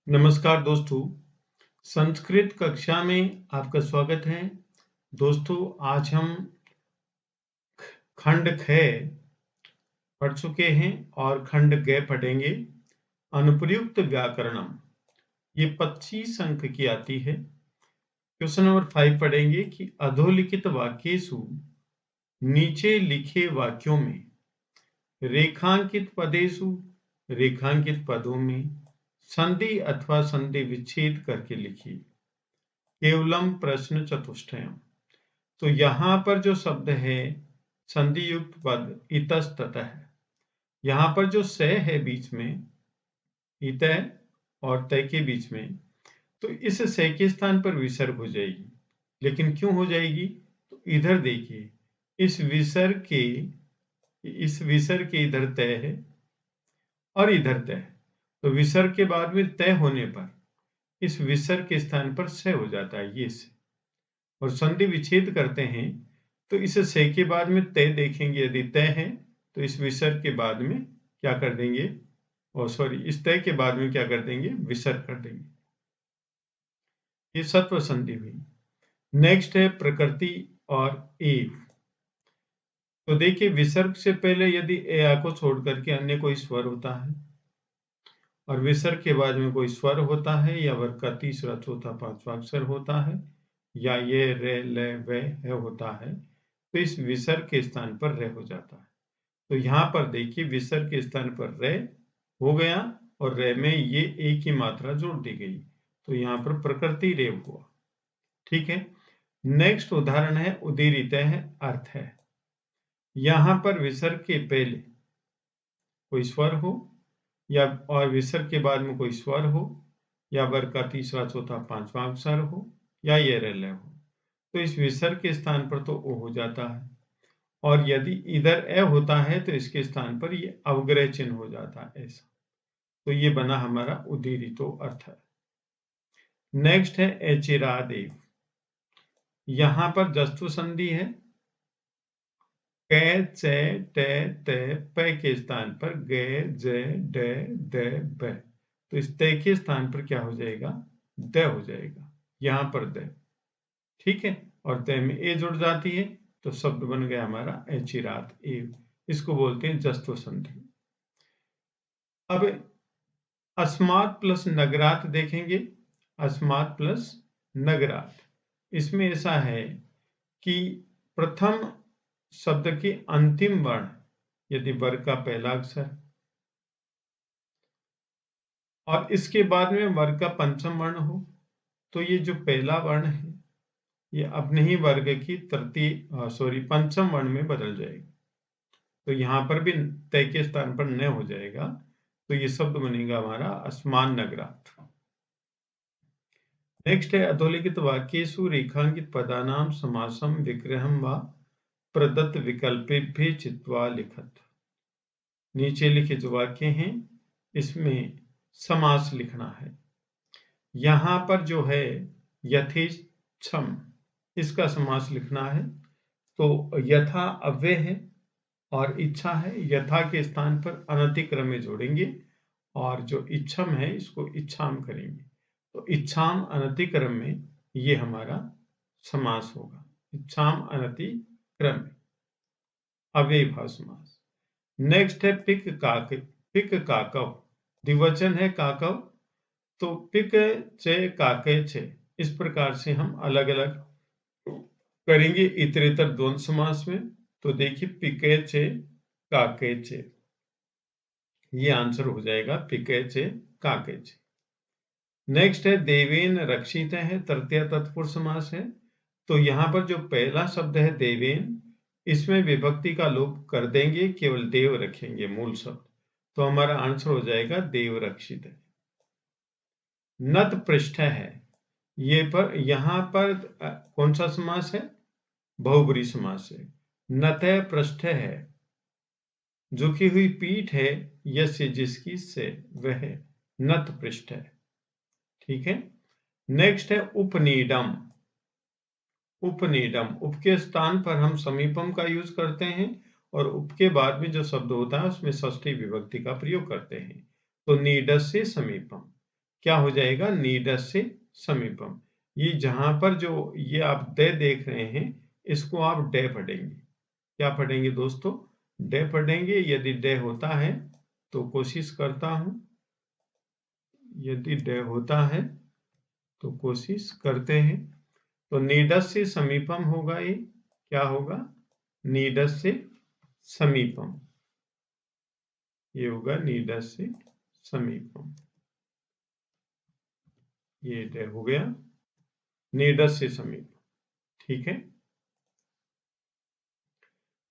नमस्कार दोस्तों, संस्कृत कक्षा में आपका स्वागत है। दोस्तों, आज हम खंड ख पढ़ चुके हैं और खंड ग पढ़ेंगे। अनुप्रयुक्त व्याकरणम, ये 25 अंक की आती है। क्वेश्चन नंबर 5 पढ़ेंगे कि अधोलिखित वाक्येषु नीचे लिखे वाक्यों में रेखांकित पदेषु रेखांकित पदों में संधि अथवा संधि विच्छेद करके लिखिए। केवलम प्रश्न चतुष्टयम। तो यहां पर जो शब्द है संधि युक्त पद इतस्ततः है। यहां पर जो स है बीच में, इत और तय के बीच में, तो इस स के स्थान पर विसर्ग हो जाएगी। लेकिन क्यों हो जाएगी? तो इधर देखिए, इस विसर्ग के इधर तय है और इधर तय है। तो विसर्ग के बाद में तय होने पर इस विसर्ग के स्थान पर स हो जाता है, ये से। और संधि विच्छेद करते हैं तो इस से के बाद में तय देखेंगे, यदि तय है तो इस विसर्ग के बाद में क्या कर देंगे, इस तय के बाद में क्या कर देंगे, विसर्ग कर देंगे। ये सत्व संधि हुई। नेक्स्ट है प्रकृति और एव। तो देखिए, विसर्ग से पहले यदि ए आ को छोड़ करके अन्य कोई स्वर होता है और विसर्ग के बाद में कोई स्वर होता है या वर्ग का तीसरा चौथा पांचवा अक्षर होता है या ये रे ले वे है होता है, तो इस विसर्ग के स्थान पर रे हो जाता है। तो यहाँ पर देखिए, विसर्ग के स्थान पर रे हो गया और रे में ये एक ही मात्रा जोड़ दी गई, तो यहाँ पर प्रकृति रेव हुआ। ठीक है। नेक्स्ट उदाहरण है उदीरित है अर्थ है। यहाँ पर विसर्ग के पहले कोई स्वर हो या और विसर्ग के बाद में कोई स्वर हो या वर्ग का तीसरा चौथा पांचवा अक्षर हो या ये रेले हो, तो इस विसर्ग के स्थान पर तो ओ हो जाता है। और यदि इधर ए होता है तो इसके स्थान पर ये अवग्रह चिन्ह हो जाता है, ऐसा। तो ये बना हमारा उदीरितो अर्थ है। नेक्स्ट है एचिरादेव। यहां पर जस्तु संधि है। क च ट त प के स्थान पर ग ज ड द ब, तो इस तय के स्थान पर क्या हो जाएगा, द हो जाएगा। यहां पर द, ठीक है। और तय में ए जुड़ जाती है तो शब्द बन गया हमारा एचिरात एव। इसको बोलते हैं जस्त्व संधि। अब अस्मात् प्लस नगरात देखेंगे। अस्मात् प्लस नगरात, इसमें ऐसा है कि प्रथम शब्द के अंतिम वर्ण यदि वर्ग का पहला अक्षर और इसके बाद में वर्ग का पंचम वर्ण हो, तो ये जो पहला वर्ण है ये अपने ही वर्ग की पंचम वर्ण में बदल जाएगा। तो यहां पर भी तय के स्थान पर न हो जाएगा, तो ये शब्द बनेगा हमारा अस्मान नगरात। नेक्स्ट है अधोलिखित वाक्येषु रेखांकित पदानाम समासम विग्रहम व प्रदत्त विकल्पेभ्य चित्वा लिखत। नीचे लिखे जो वाक्य हैं इसमें समास लिखना है। यहां पर जो है यथेच्छम, इसका समास लिखना है। तो यथा अव्यय है और इच्छा है, यथा के स्थान पर अनतिक्रम में जोड़ेंगे और जो इच्छम है इसको इच्छाम करेंगे। तो इच्छाम अनतिक्रम में ये हमारा समास होगा। इच्छाम अनतिक्रम में अव्ययीभाव समास। नेक्स्ट है पिक काकव। द्विवचन है काकव, तो पिक चे काके चे, इस प्रकार से हम अलग अलग करेंगे इतरेतर द्वंद्व समास में। तो देखिए पिके चे काके चे, ये आंसर हो जाएगा पिके चे काके चे। नेक्स्ट है देवेन रक्षित है, तृतीय तत्पुरुष समास है। तो यहां पर जो पहला शब्द है देवेन, इसमें विभक्ति का लोप कर देंगे, केवल देव रखेंगे मूल शब्द, तो हमारा आंसर हो जाएगा देव रक्षित है। नत पृष्ठ है, ये पर यहां पर कौन सा समास है, बहुब्रीहि समास है। नत पृष्ठ है, झुकी हुई पीठ है यस्य जिसकी से वह नत पृष्ठ है। ठीक है। नेक्स्ट है उपनीडम। उपनीडम, उप के स्थान पर हम समीपम का यूज करते हैं और उप के बाद में जो शब्द होता है उसमें षष्ठी विभक्ति का प्रयोग करते हैं। तो नीडस्य समीपम, क्या हो जाएगा, नीडस्य समीपम। ये जहां पर जो ये आप डे देख रहे हैं, इसको आप डे पढ़ेंगे। क्या पढ़ेंगे दोस्तों, डे पढ़ेंगे। यदि डे होता है तो कोशिश करता हूं, यदि डे होता है तो कोशिश करते हैं, तो नीडस्य समीपम होगा। ये क्या होगा, नीडस्य समीपम, ये होगा नीडस्य समीपम। ये डे हो गया, नीडस्य समीपम। ठीक है।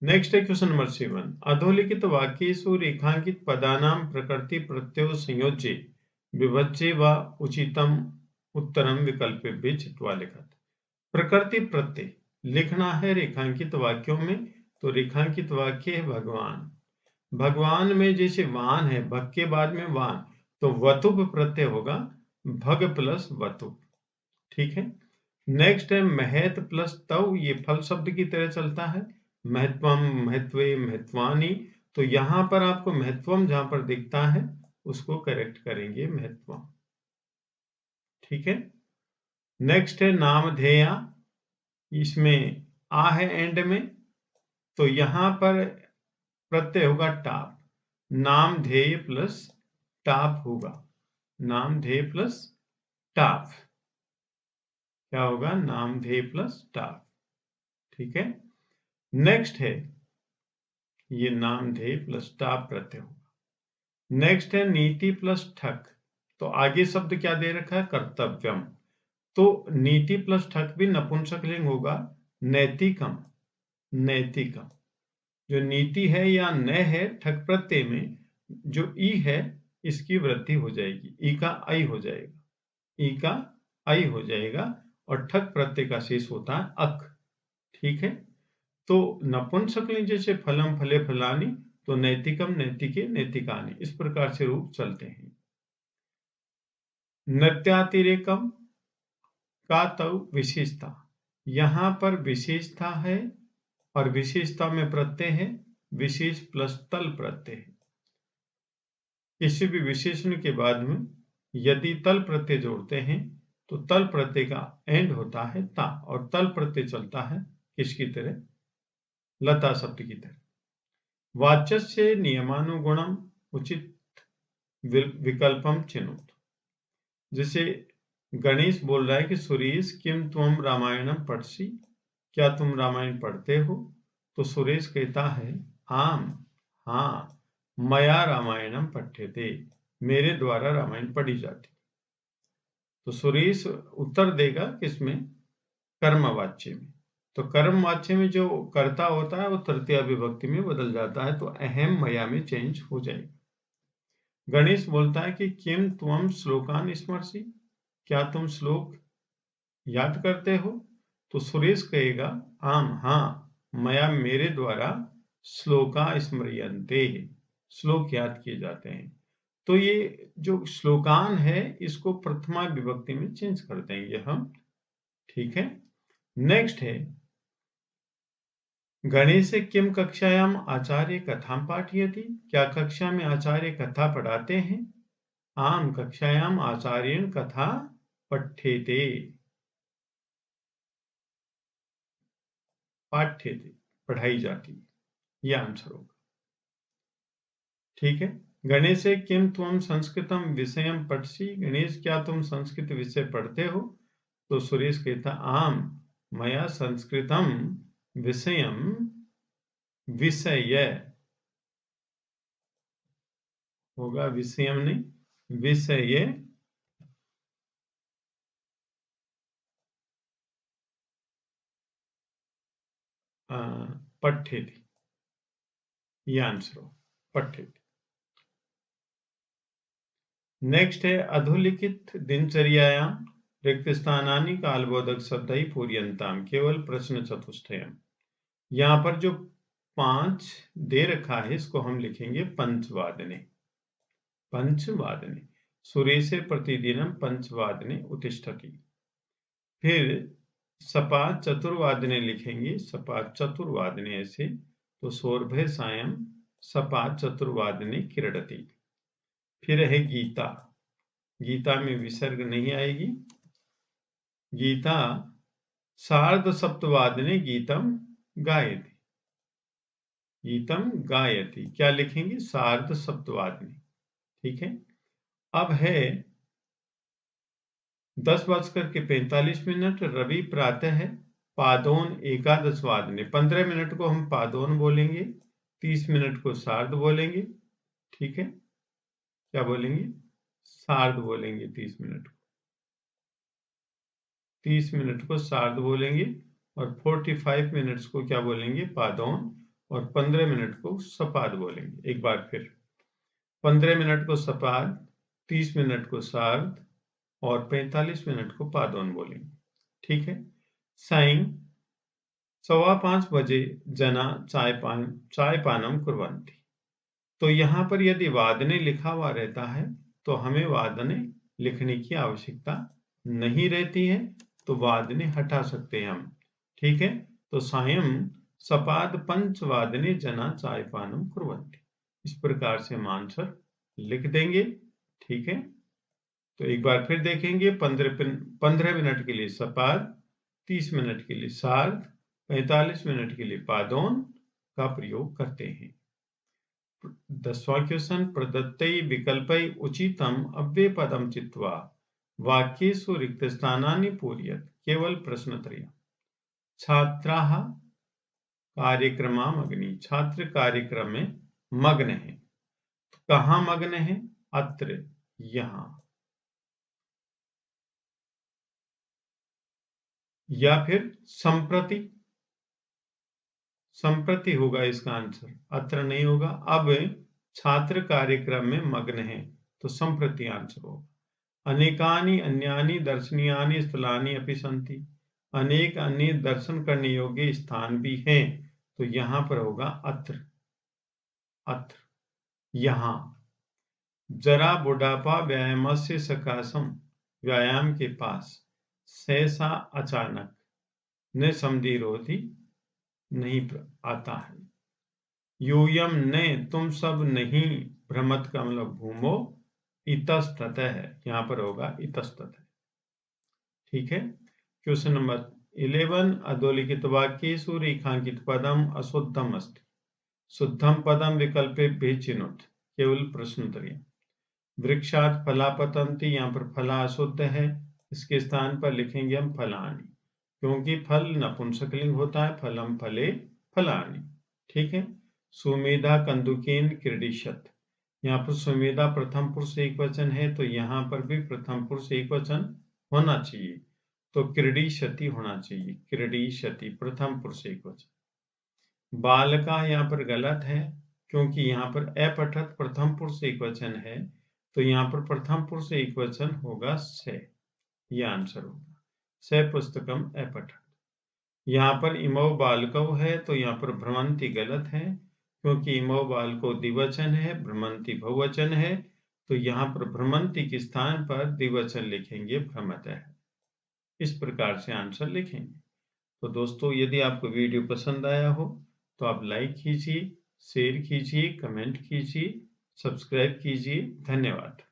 नेक्स्ट है क्वेश्चन नंबर 7। अधोलिखित वाक्येषु रेखांकित पदानां प्रकृति प्रत्ययो संयोज्य विभज्य व उचितम उत्तरम विकल्पेभ्यः चित्वा लिखत। प्रकृति प्रत्यय लिखना है रेखांकित वाक्यों में। तो रेखांकित वाक्य है भगवान। भगवान में जैसे वान है, भग के बाद में वान, तो वतुप प्रत्यय होगा, भग प्लस वतुप। ठीक है। नेक्स्ट है महत प्लस तव, ये फल शब्द की तरह चलता है, महत्वम, महत्वे, महत्वानी। तो यहां पर आपको महत्वम जहां पर दिखता है उसको करेक्ट करेंगे, महत्वम। ठीक है। नेक्स्ट है नामधेया, इसमें आ है एंड में, तो यहां पर प्रत्यय होगा टाप, नामधेय प्लस टाप होगा, नामधेय प्लस टाप। क्या होगा, नामधेय प्लस टाप। ठीक है। नेक्स्ट है ये नामधेय प्लस टाप प्रत्यय होगा। नेक्स्ट है नीति प्लस ठक, तो आगे शब्द क्या दे रखा है, कर्तव्यम। तो नीति प्लस ठक भी नपुंसकलिंग होगा, नैतिकम, नैतिकम। जो नीति है या न है, ठक प्रत्यय में जो ई है इसकी वृद्धि हो जाएगी, ई का आई हो जाएगा, ई का आई हो जाएगा, और ठक प्रत्यय का शेष होता है अक। ठीक है। तो नपुंसकलिंग जैसे फलम, फले, फलानी, तो नैतिकम, नैतिके, नैतिकानि, इस प्रकार से रूप चलते हैं। नृत्यातिरेकम का तव विशेषता, यहां पर विशेषता है और विशेषता में प्रत्यय है, विशेष प्लस तल प्रत्यय है। किसी भी विशेषण के बाद में यदि तल प्रत्यय जोड़ते हैं तो तल प्रत्यय का एंड होता है ता, और तल प्रत्यय चलता है किसकी तरह, लता शब्द की तरह। वाच्यस्य नियमानुगुणम उचित विकल्पम चिनुत। जैसे गणेश बोल रहा है कि सुरेश किम त्वम रामायणम पढ़सी, क्या तुम रामायण पढ़ते हो। तो सुरेश कहता है आम, हाँ, मया रामायणम पठ्यते, मेरे द्वारा रामायण पढ़ी जाती। तो सुरेश उत्तर देगा किसमें, कर्मवाच्य में। तो कर्मवाच्य में जो कर्ता होता है वो तृतीया विभक्ति में बदल जाता है, तो अहम मया में चेंज हो जाएगा। गणेश बोलता है कि किम त्वम श्लोकान स्मरसि, क्या तुम श्लोक याद करते हो। तो सुरेश कहेगा आम, हाँ, मया, मेरे द्वारा श्लोका स्मर्यन्ते, श्लोक याद किए जाते हैं। तो ये जो श्लोकान है इसको प्रथमा विभक्ति में चेंज कर देंगे हम। ठीक है। नेक्स्ट है गणेश किम कक्षायाम आचार्य कथाम पाठयति, क्या कक्षा में आचार्य कथा पढ़ाते हैं। आम, कक्षायाम आचार्येण कथा पठ्यते, पाठ्यते, पढ़ाई जाती, यह आंसर होगा। ठीक है। गणेश किम त्वम संस्कृतम विषयम पठसी, गणेश क्या तुम संस्कृत विषय पढ़ते हो। तो सुरेश कहता आम, मया संस्कृतम विषयम, विषय होगा, विषयम नहीं, विषय पठ्यते, यह आंसर हो, पठ्यते। नेक्स्ट है अधोलिखित दिनचर्यायाम रिक्त स्थानानि कालबोधक शब्दैः पूर्यन्ताम, केवल प्रश्न चतुष्टयम। यहाँ पर जो 5 दे रखा है इसको हम लिखेंगे पंचवादने, पंचवादने, सुरेशे प्रतिदिनम पंचवादने उत्तिष्ठति। फिर सपाद चतुर्वादने लिखेंगे, सपाद चतुर्वादने ऐसे, तो सौरभे सायं सपाद चतुर्वादने क्रीडति। फिर है गीता, गीता में विसर्ग नहीं आएगी। गीता सार्धसप्तवादने गीतम गायति। गीतम गायति क्या लिखेंगे? सार्धसप्तवादने। ठीक है। अब है 10:45 रवि प्रातः है पादोन एकादशवादने। 15 मिनट को हम पादोन बोलेंगे, 30 मिनट को सार्ध बोलेंगे। ठीक है, क्या बोलेंगे? सार्ध बोलेंगे। 30 मिनट को 30 मिनट को सार्ध बोलेंगे और 45 मिनट्स को क्या बोलेंगे? पादोन। और 15 मिनट को सपाद बोलेंगे। एक बार फिर 15 मिनट को सपाद, 30 मिनट को सार्ध और 45 मिनट को पादोन बोलेंगे। ठीक है। साइं 4:15 बजे जना चायपानम कुर्वन्ति। तो यहाँ पर यदि वादने लिखा हुआ रहता है तो हमें वादने लिखने की आवश्यकता नहीं रहती है, तो वादने हटा सकते हैं हम। ठीक है। तो सायं सपाद पंचवादने जना चायपानम कुर्वन्ति। इस प्रकार से हम आंसर लिख देंगे। ठीक है। तो एक बार फिर देखेंगे। 15 मिनट के लिए सपाद, 30 मिनट के लिए सार्ध, 45 मिनट के लिए पादोन का प्रयोग करते हैं। 10वां क्वेश्चन, प्रदत्तै विकल्पै उचितम अव्ययपदम चित्वा वाक्येषु रिक्तस्थानानि पूरयेत्। केवल प्रश्नत्रयम्। छात्राः कार्यक्रमामग्नि। छात्र कार्यक्रम में मग्न है। कहाँ मग्न है? अत्र, यहाँ। या फिर संप्रति। संप्रति होगा इसका आंसर, अत्र नहीं होगा। अब छात्र कार्यक्रम में मग्न है तो संप्रति आंसर होगा। अनेकानि अन्यानि दर्शनीयानि स्थलानि अपि सन्ति। अनेक अन्य दर्शन करने योग्य स्थान भी हैं, तो यहां पर होगा अत्र। अत्र, यहां। जरा बुढ़ापा व्यायामस्य सकाशम। व्यायाम के पास। सहसा अचानक। न समधिरोधि, नहीं आता है। यूयम ने, तुम सब नहीं। भ्रमत का मतलब भूमो। इतस्ततः है, यहां पर होगा इतस्ततः। ठीक है। क्वेश्चन नंबर 11, अधोलिखित वाक्येषु रेखांकित पदम अशुद्धम अस्ति। शुद्धम पदम विकल्पेभ्यः चिनुत। केवल प्रश्नोत्तरी। वृक्षात् फला पतन्ति, यहाँ पर फला अशुद्ध है, इसके स्थान पर लिखेंगे हम फलानि, क्योंकि फल नपुंसकलिंग होता है। फलम फले फलानि। ठीक है। सुमेधा कंदुकेन क्रीडिशत। यहाँ पर सुमेधा प्रथम पुरुष एकवचन है, तो यहाँ पर भी प्रथम पुरुष एकवचन होना चाहिए, तो क्रीडिशति होना चाहिए। क्रीडिशति प्रथम पुरुष एकवचन। बालका यहाँ पर गलत है, क्योंकि यहाँ पर अपठत प्रथम पुरुष एकवचन है, तो यहाँ पर प्रथम पुरुष एकवचन होगा से। यह आंसर होगा से पुस्तकम अपठत। यहाँ पर इमो बालकौ है, तो यहाँ पर भ्रमंती गलत है, क्योंकि इमो बालको द्विवचन है, भ्रमंती बहुवचन है, तो यहाँ पर भ्रमंती के स्थान पर द्विवचन लिखेंगे भ्रमतः। इस प्रकार से आंसर लिखेंगे। तो दोस्तों, यदि आपको वीडियो पसंद आया हो तो आप लाइक कीजिए, शेयर कीजिए, कमेंट कीजिए, सब्सक्राइब कीजिए। धन्यवाद।